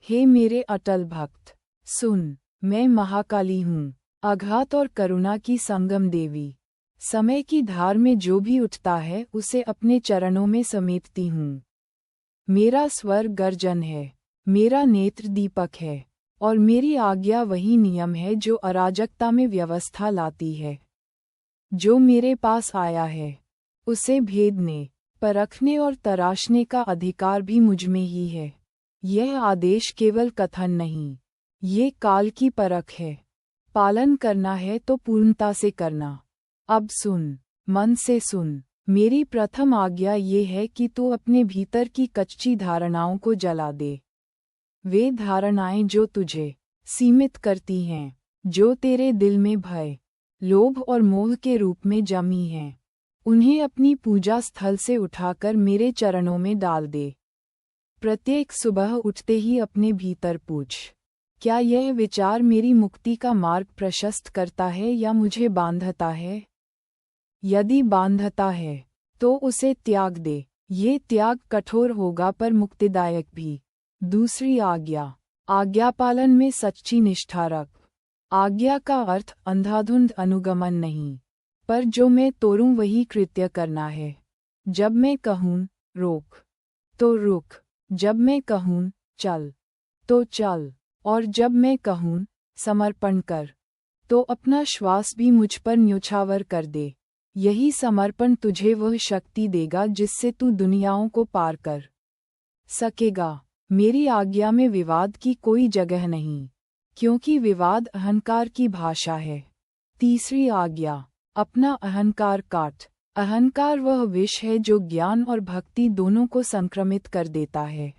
हे मेरे अटल भक्त, सुन, मैं महाकाली हूँ, आघात और करुणा की संगम देवी। समय की धार में जो भी उठता है उसे अपने चरणों में समेटती हूँ। मेरा स्वर गर्जन है, मेरा नेत्र दीपक है, और मेरी आज्ञा वही नियम है जो अराजकता में व्यवस्था लाती है। जो मेरे पास आया है उसे भेदने, परखने और तराशने का अधिकार भी मुझमें ही है। यह आदेश केवल कथन नहीं, ये काल की परख है। पालन करना है तो पूर्णता से करना। अब सुन, मन से सुन। मेरी प्रथम आज्ञा ये है कि तू अपने भीतर की कच्ची धारणाओं को जला दे। वे धारणाएं जो तुझे सीमित करती हैं, जो तेरे दिल में भय, लोभ और मोह के रूप में जमी हैं, उन्हें अपनी पूजा स्थल से उठाकर मेरे चरणों में डाल दे। प्रत्येक सुबह उठते ही अपने भीतर पूछ, क्या यह विचार मेरी मुक्ति का मार्ग प्रशस्त करता है या मुझे बांधता है? यदि बांधता है तो उसे त्याग दे। ये त्याग कठोर होगा पर मुक्तिदायक भी। दूसरी आज्ञा, आज्ञा पालन में सच्ची निष्ठा रख। आज्ञा का अर्थ अंधाधुंध अनुगमन नहीं, पर जो मैं तोरूं वही कृत्य करना है। जब मैं कहूँ रोक तो रुक, जब मैं कहूँ चल तो चल, और जब मैं कहूँ समर्पण कर तो अपना श्वास भी मुझ पर न्योछावर कर दे। यही समर्पण तुझे वह शक्ति देगा जिससे तू दुनियाओं को पार कर सकेगा। मेरी आज्ञा में विवाद की कोई जगह नहीं, क्योंकि विवाद अहंकार की भाषा है। तीसरी आज्ञा, अपना अहंकार काट। अहंकार वह विष है जो ज्ञान और भक्ति दोनों को संक्रमित कर देता है।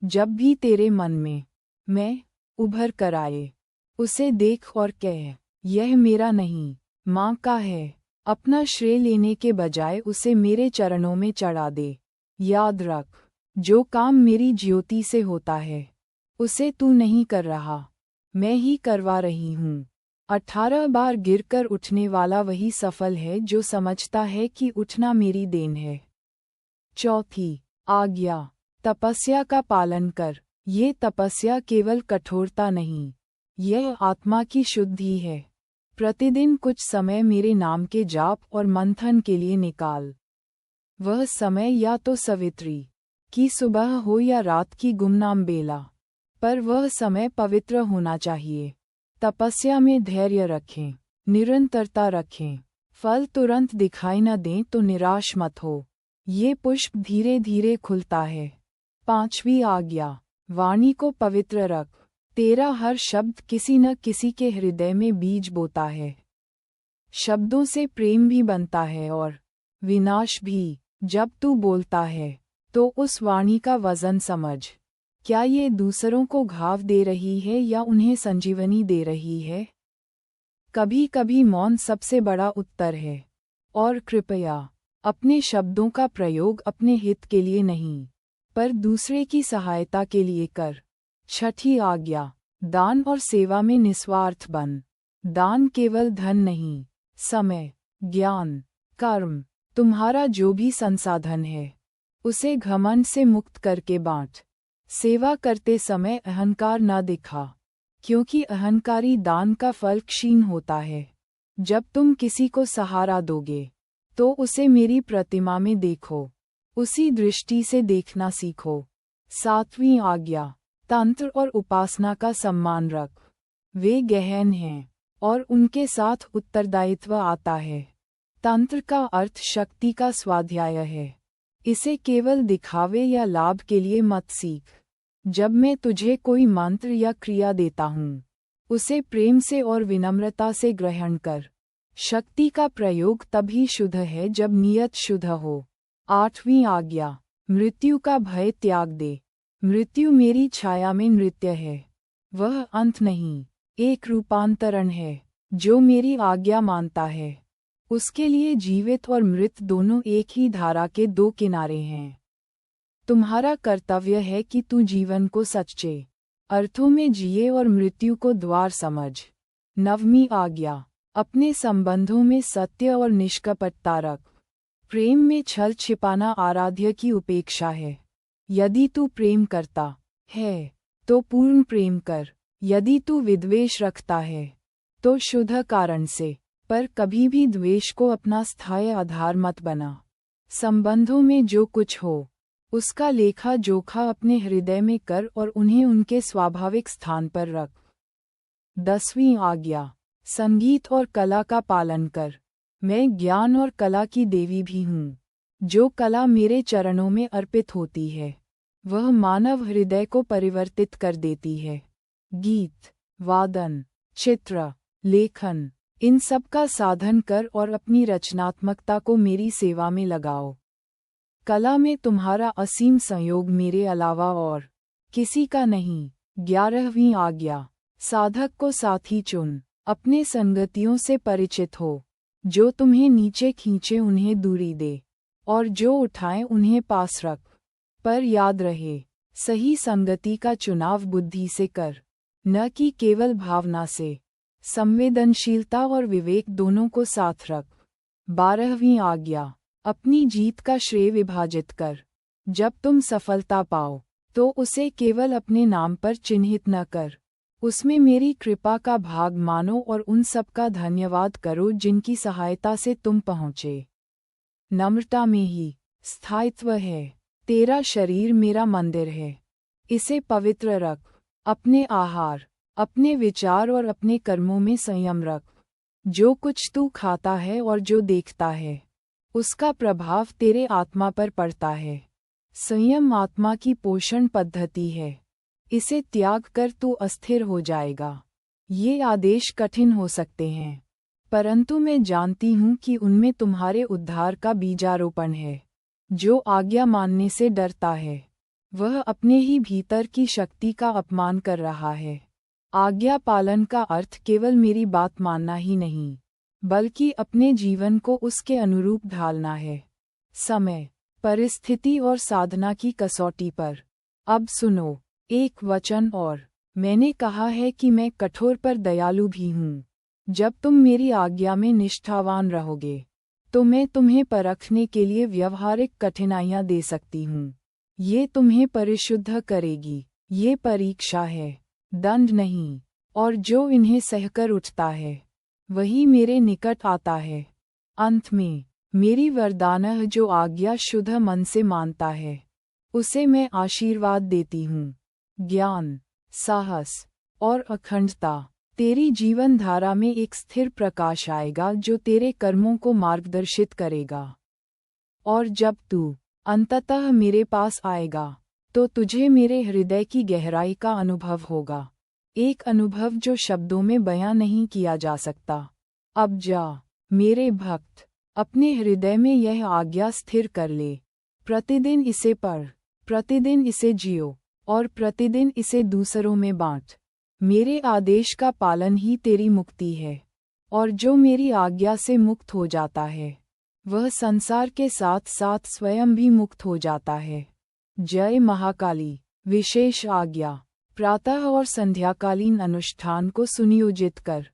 जब भी तेरे मन में मैं उभर कर आए, उसे देख और कह, यह मेरा नहीं, माँ का है। अपना श्रेय लेने के बजाय उसे मेरे चरणों में चढ़ा दे। याद रख, जो काम मेरी ज्योति से होता है उसे तू नहीं कर रहा, मैं ही करवा रही हूँ। 18 बार गिरकर उठने वाला वही सफल है जो समझता है कि उठना मेरी देन है। चौथी आज्ञा, तपस्या का पालन कर। ये तपस्या केवल कठोरता नहीं, यह आत्मा की शुद्धि है। प्रतिदिन कुछ समय मेरे नाम के जाप और मंथन के लिए निकाल। वह समय या तो सवित्री की सुबह हो या रात की गुमनाम बेला, पर वह समय पवित्र होना चाहिए। तपस्या में धैर्य रखें, निरंतरता रखें। फल तुरंत दिखाई न दें तो निराश मत हो, ये पुष्प धीरे धीरे खुलता है। पांचवी आज्ञा, वाणी को पवित्र रख। तेरा हर शब्द किसी न किसी के हृदय में बीज बोता है। शब्दों से प्रेम भी बनता है और विनाश भी। जब तू बोलता है तो उस वाणी का वजन समझ। क्या ये दूसरों को घाव दे रही है या उन्हें संजीवनी दे रही है? कभी कभी मौन सबसे बड़ा उत्तर है। और कृपया अपने शब्दों का प्रयोग अपने हित के लिए नहीं, पर दूसरे की सहायता के लिए कर। छठी आज्ञा, दान और सेवा में निस्वार्थ बन। दान केवल धन नहीं, समय, ज्ञान, कर्म, तुम्हारा जो भी संसाधन है उसे घमंड से मुक्त करके बांट। सेवा करते समय अहंकार न दिखा, क्योंकि अहंकारी दान का फल क्षीण होता है। जब तुम किसी को सहारा दोगे तो उसे मेरी प्रतिमा में देखो, उसी दृष्टि से देखना सीखो। सातवीं आज्ञा, तंत्र और उपासना का सम्मान रख। वे गहन हैं और उनके साथ उत्तरदायित्व आता है। तंत्र का अर्थ शक्ति का स्वाध्याय है। इसे केवल दिखावे या लाभ के लिए मत सीख। जब मैं तुझे कोई मंत्र या क्रिया देता हूँ, उसे प्रेम से और विनम्रता से ग्रहण कर। शक्ति का प्रयोग तभी शुद्ध है जब नियत शुद्ध हो। आठवीं आज्ञा, मृत्यु का भय त्याग दे। मृत्यु मेरी छाया में नृत्य है, वह अंत नहीं, एक रूपांतरण है। जो मेरी आज्ञा मानता है उसके लिए जीवित और मृत दोनों एक ही धारा के दो किनारे हैं। तुम्हारा कर्तव्य है कि तू जीवन को सच्चे अर्थों में जिए और मृत्यु को द्वार समझ। नवमीं आज्ञा, अपने संबंधों में सत्य और निष्कपटता रख। प्रेम में छल छिपाना आराध्य की उपेक्षा है। यदि तू प्रेम करता है तो पूर्ण प्रेम कर। यदि तू विद्वेष रखता है तो शुद्ध कारण से, पर कभी भी द्वेष को अपना स्थायी आधार मत बना। संबंधों में जो कुछ हो उसका लेखा जोखा अपने हृदय में कर और उन्हें उनके स्वाभाविक स्थान पर रख। 10वीं आज्ञा, संगीत और कला का पालन कर। मैं ज्ञान और कला की देवी भी हूँ। जो कला मेरे चरणों में अर्पित होती है वह मानव हृदय को परिवर्तित कर देती है। गीत, वादन, चित्र, लेखन, इन सब का साधन कर और अपनी रचनात्मकता को मेरी सेवा में लगाओ। कला में तुम्हारा असीम संयोग मेरे अलावा और किसी का नहीं। 11वीं आज्ञा, साधक को साथी चुन। अपने संगतियों से परिचित हो। जो तुम्हें नीचे खींचे उन्हें दूरी दे, और जो उठाए उन्हें पास रख। पर याद रहे, सही संगति का चुनाव बुद्धि से कर, न कि केवल भावना से। संवेदनशीलता और विवेक दोनों को साथ रख। 12वीं आज्ञा, अपनी जीत का श्रेय विभाजित कर। जब तुम सफलता पाओ तो उसे केवल अपने नाम पर चिन्हित न कर, उसमें मेरी कृपा का भाग मानो और उन सब का धन्यवाद करो जिनकी सहायता से तुम पहुँचे। नम्रता में ही स्थायित्व है। तेरा शरीर मेरा मंदिर है, इसे पवित्र रख। अपने आहार, अपने विचार और अपने कर्मों में संयम रख। जो कुछ तू खाता है और जो देखता है उसका प्रभाव तेरे आत्मा पर पड़ता है। संयम आत्मा की पोषण पद्धति है, इसे त्याग कर तू अस्थिर हो जाएगा। ये आदेश कठिन हो सकते हैं, परंतु मैं जानती हूँ कि उनमें तुम्हारे उद्धार का बीजारोपण है। जो आज्ञा मानने से डरता है वह अपने ही भीतर की शक्ति का अपमान कर रहा है। आज्ञा पालन का अर्थ केवल मेरी बात मानना ही नहीं, बल्कि अपने जीवन को उसके अनुरूप ढालना है, समय, परिस्थिति और साधना की कसौटी पर। अब सुनो एक वचन और। मैंने कहा है कि मैं कठोर पर दयालु भी हूँ। जब तुम मेरी आज्ञा में निष्ठावान रहोगे तो मैं तुम्हें परखने के लिए व्यवहारिक कठिनाइयाँ दे सकती हूँ। ये तुम्हें परिशुद्ध करेगी। ये परीक्षा है, दंड नहीं। और जो इन्हें सहकर उठता है वही मेरे निकट आता है। अंत में मेरी वरदान जो आज्ञा शुद्ध मन से मानता है उसे मैं आशीर्वाद देती हूँ। ज्ञान, साहस और अखंडता। तेरी जीवन धारा में एक स्थिर प्रकाश आएगा जो तेरे कर्मों को मार्गदर्शित करेगा। और जब तू अंततः मेरे पास आएगा तो तुझे मेरे हृदय की गहराई का अनुभव होगा, एक अनुभव जो शब्दों में बयां नहीं किया जा सकता। अब जा मेरे भक्त, अपने हृदय में यह आज्ञा स्थिर कर ले। प्रतिदिन इसे पढ़, प्रतिदिन इसे जियो और प्रतिदिन इसे दूसरों में बांट। मेरे आदेश का पालन ही तेरी मुक्ति है, और जो मेरी आज्ञा से मुक्त हो जाता है वह संसार के साथ साथ स्वयं भी मुक्त हो जाता है। जय महाकाली। विशेष आज्ञा, प्रातः और संध्याकालीन अनुष्ठान को सुनियोजित कर।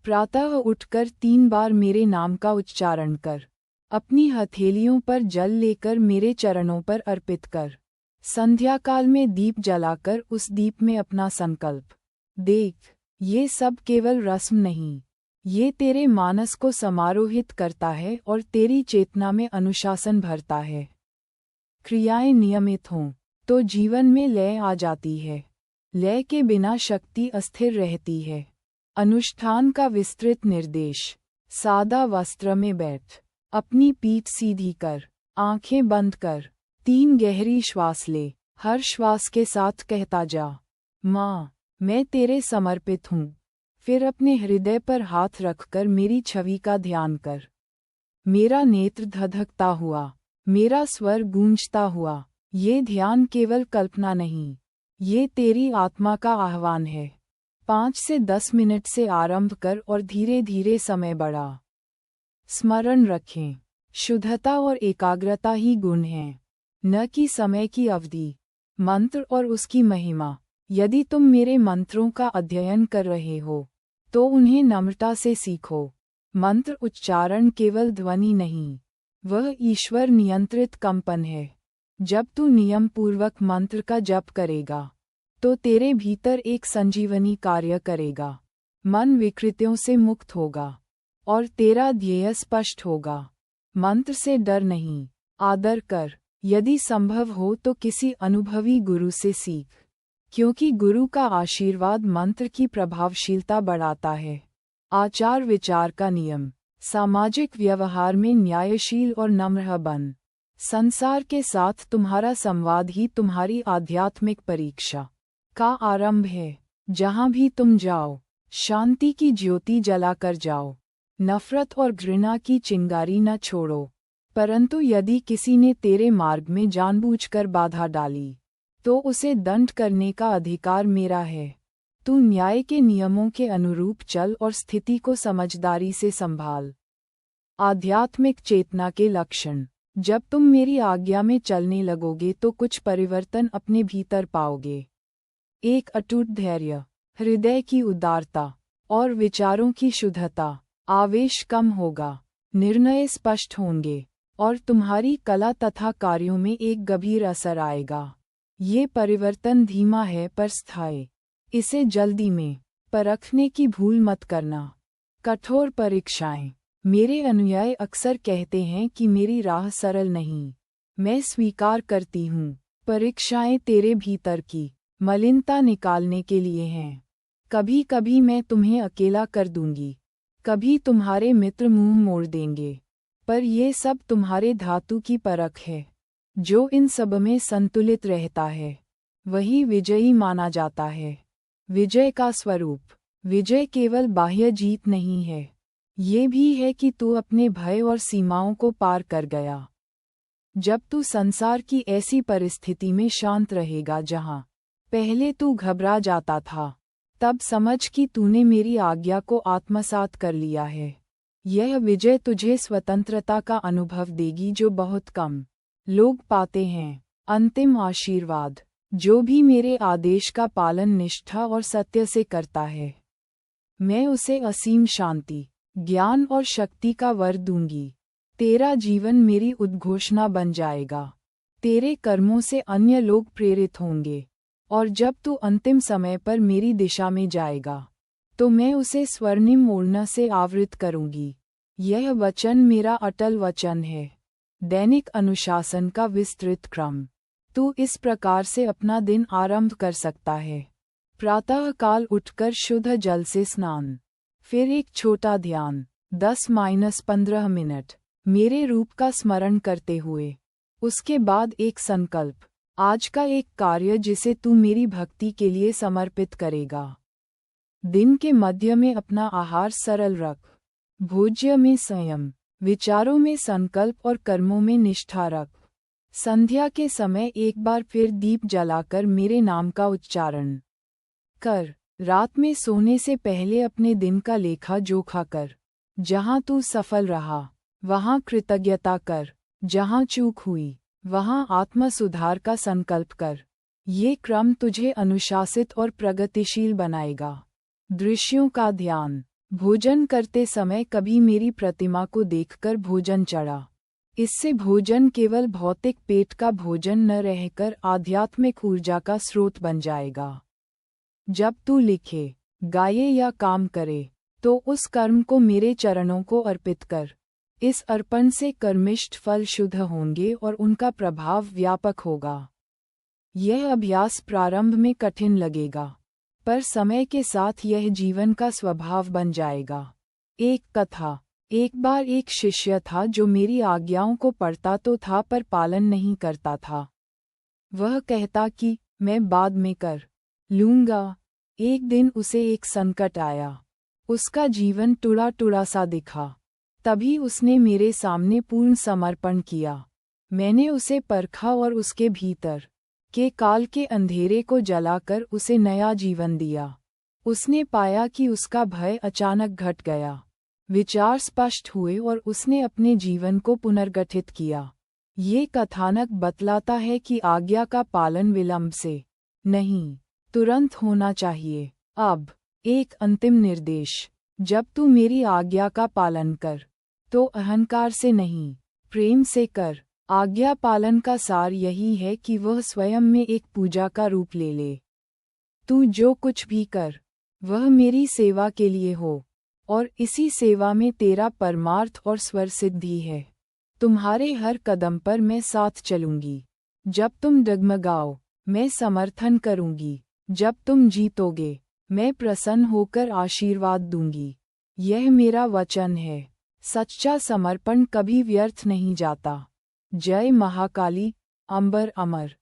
प्रातः उठकर 3 बार मेरे नाम का उच्चारण कर। अपनी हथेलियों पर जल लेकर मेरे चरणों पर अर्पित कर। संध्याकाल में दीप जलाकर उस दीप में अपना संकल्प देख। ये सब केवल रस्म नहीं, ये तेरे मानस को समारोहित करता है और तेरी चेतना में अनुशासन भरता है। क्रियाएं नियमित हों तो जीवन में लय आ जाती है, लय के बिना शक्ति अस्थिर रहती है। अनुष्ठान का विस्तृत निर्देश। सादा वस्त्र में बैठ, अपनी पीठ सीधी कर, आंखें बंद कर, 3 गहरी श्वास ले। हर श्वास के साथ कहता जा, माँ मैं तेरे समर्पित हूँ। फिर अपने हृदय पर हाथ रखकर मेरी छवि का ध्यान कर। मेरा नेत्र धधकता हुआ, मेरा स्वर गूंजता हुआ। ये ध्यान केवल कल्पना नहीं, ये तेरी आत्मा का आह्वान है। 5 से 10 मिनट से आरंभ कर और धीरे धीरे समय बढ़ा। स्मरण रखें, शुद्धता और एकाग्रता ही गुण हैं, न कि समय की अवधि। मंत्र और उसकी महिमा। यदि तुम मेरे मंत्रों का अध्ययन कर रहे हो तो उन्हें नम्रता से सीखो। मंत्र उच्चारण केवल ध्वनि नहीं, वह ईश्वर नियंत्रित कंपन है। जब तू नियम पूर्वक मंत्र का जप करेगा तो तेरे भीतर एक संजीवनी कार्य करेगा। मन विकृतियों से मुक्त होगा और तेरा ध्येय स्पष्ट होगा। मंत्र से डर नहीं, आदर कर। यदि संभव हो तो किसी अनुभवी गुरु से सीख, क्योंकि गुरु का आशीर्वाद मंत्र की प्रभावशीलता बढ़ाता है। आचार विचार का नियम। सामाजिक व्यवहार में न्यायशील और नम्र बन। संसार के साथ तुम्हारा संवाद ही तुम्हारी आध्यात्मिक परीक्षा का आरंभ है। जहाँ भी तुम जाओ, शांति की ज्योति जलाकर जाओ। नफरत और घृणा की चिंगारी न छोड़ो। परंतु यदि किसी ने तेरे मार्ग में जानबूझकर बाधा डाली, तो उसे दंड करने का अधिकार मेरा है। तू न्याय के नियमों के अनुरूप चल और स्थिति को समझदारी से संभाल। आध्यात्मिक चेतना के लक्षण। जब तुम मेरी आज्ञा में चलने लगोगे तो कुछ परिवर्तन अपने भीतर पाओगे। एक अटूट धैर्य, हृदय की उदारता और विचारों की शुद्धता। आवेश कम होगा, निर्णय स्पष्ट होंगे और तुम्हारी कला तथा कार्यों में एक गंभीर असर आएगा। ये परिवर्तन धीमा है पर स्थायी। इसे जल्दी में परखने की भूल मत करना। कठोर परीक्षाएं। मेरे अनुयायी अक्सर कहते हैं कि मेरी राह सरल नहीं। मैं स्वीकार करती हूँ, परीक्षाएं तेरे भीतर की मलिनता निकालने के लिए हैं। कभी कभी मैं तुम्हें अकेला कर दूंगी, कभी तुम्हारे मित्र मुंह मोड़ देंगे, पर ये सब तुम्हारे धातु की परख है। जो इन सब में संतुलित रहता है, वही विजयी माना जाता है। विजय का स्वरूप। विजय केवल बाह्य जीत नहीं है, ये भी है कि तू अपने भय और सीमाओं को पार कर गया। जब तू संसार की ऐसी परिस्थिति में शांत रहेगा जहां पहले तू घबरा जाता था, तब समझ कि तूने मेरी आज्ञा को आत्मसात कर लिया है। यह विजय तुझे स्वतंत्रता का अनुभव देगी जो बहुत कम लोग पाते हैं। अंतिम आशीर्वाद। जो भी मेरे आदेश का पालन निष्ठा और सत्य से करता है, मैं उसे असीम शांति, ज्ञान और शक्ति का वर दूंगी। तेरा जीवन मेरी उद्घोषणा बन जाएगा। तेरे कर्मों से अन्य लोग प्रेरित होंगे और जब तू अंतिम समय पर मेरी दिशा में जाएगा, तो मैं उसे स्वर्णिम ओढ़ना से आवृत करूंगी। यह वचन मेरा अटल वचन है। दैनिक अनुशासन का विस्तृत क्रम। तू इस प्रकार से अपना दिन आरंभ कर सकता है। प्रातःकाल उठकर शुद्ध जल से स्नान, फिर एक छोटा ध्यान 10-15 मिनट मेरे रूप का स्मरण करते हुए। उसके बाद एक संकल्प, आज का एक कार्य जिसे तू मेरी भक्ति के लिए समर्पित करेगा। दिन के मध्य में अपना आहार सरल रख, भोज्य में संयम, विचारों में संकल्प और कर्मों में निष्ठा रख। संध्या के समय एक बार फिर दीप जलाकर मेरे नाम का उच्चारण कर। रात में सोने से पहले अपने दिन का लेखा जोखा कर। जहाँ तू सफल रहा, वहाँ कृतज्ञता कर। जहाँ चूक हुई, वहाँ आत्म सुधार का संकल्प कर। ये क्रम तुझे अनुशासित और प्रगतिशील बनाएगा। दृश्यों का ध्यान। भोजन करते समय कभी मेरी प्रतिमा को देखकर भोजन चढ़ा। इससे भोजन केवल भौतिक पेट का भोजन न रहकर आध्यात्मिक ऊर्जा का स्रोत बन जाएगा। जब तू लिखे, गाए या काम करे, तो उस कर्म को मेरे चरणों को अर्पित कर। इस अर्पण से कर्मिष्ठ फल शुद्ध होंगे और उनका प्रभाव व्यापक होगा। यह अभ्यास प्रारंभ में कठिन लगेगा, पर समय के साथ यह जीवन का स्वभाव बन जाएगा। एक कथा। एक बार एक शिष्य था जो मेरी आज्ञाओं को पढ़ता तो था पर पालन नहीं करता था। वह कहता कि मैं बाद में कर लूंगा। एक दिन उसे एक संकट आया। उसका जीवन टुड़ा टुड़ा सा दिखा। तभी उसने मेरे सामने पूर्ण समर्पण किया। मैंने उसे परखा और उसके भीतर के काल के अंधेरे को जलाकर उसे नया जीवन दिया। उसने पाया कि उसका भय अचानक घट गया। विचार स्पष्ट हुए और उसने अपने जीवन को पुनर्गठित किया। ये कथानक बतलाता है कि आज्ञा का पालन विलंब से नहीं, तुरंत होना चाहिए। अब एक अंतिम निर्देश। जब तू मेरी आज्ञा का पालन कर, तो अहंकार से नहीं, प्रेम से कर। आज्ञा पालन का सार यही है कि वह स्वयं में एक पूजा का रूप ले ले। तू जो कुछ भी कर, वह मेरी सेवा के लिए हो, और इसी सेवा में तेरा परमार्थ और स्वर सिद्धि है। तुम्हारे हर कदम पर मैं साथ चलूंगी। जब तुम डगमगाओ, मैं समर्थन करूंगी। जब तुम जीतोगे, मैं प्रसन्न होकर आशीर्वाद दूंगी। यह मेरा वचन है। सच्चा समर्पण कभी व्यर्थ नहीं जाता। जय महाकाली, अंबर अमर।